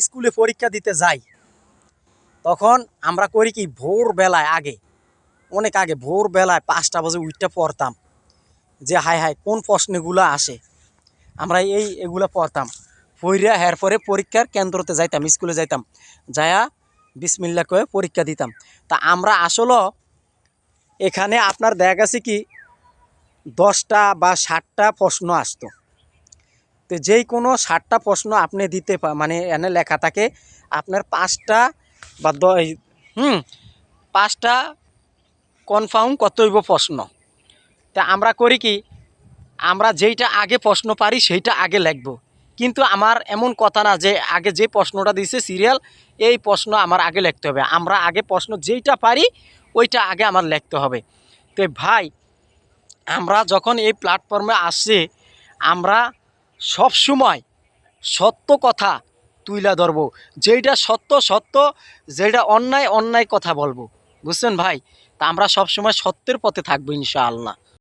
স্কুলে পরীক্ষা দিতে যাই তখন আমরা করি কি ভোরবেলায় আগে অনেক আগে ভোরবেলায় 5টা বাজে উঠতে পড়তাম যে হাই হাই কোন প্রশ্নগুলো আসে আমরা এগুলো পড়তাম পড়িয়া এরপরে পরীক্ষার কেন্দ্রতে যাইতাম স্কুলে যাইতাম যায়া বিসমিল্লাহ কয়ে পরীক্ষা দিতাম। তা আমরা আসলে এখানে আপনার দেখা গেছে কি 10টা বা 60টা প্রশ্ন আসতো, তো যেই কোনো 60টা প্রশ্ন আপনি দিতে মানে এনে লেখা থাকে আপনার 5টা বা 5টা কনফার্ম কত হইব প্রশ্ন। তা আমরা করি কি আমরা যেইটা আগে প্রশ্ন পারি সেইটা আগে লিখব, কিন্তু আমার এমন কথা না যে আগে যে প্রশ্নটা দিছে সিরিয়াল এই প্রশ্ন আমার আগে লিখতে হবে, আমরা আগে প্রশ্ন যেইটা পারি ওইটা আগে আমার লিখতে হবে। তো ভাই আমরা যখন এই প্ল্যাটফর্মে আসছি আমরা সব সময় সত্য কথা তুইলা ধরবো, যেইটা সত্য সত্য, যেটা অন্যায় অন্যায় কথা বলবো, বুঝছেন ভাই। তা আমরা সব সময় সত্যের পথে থাকবো ইনশাআল্লাহ।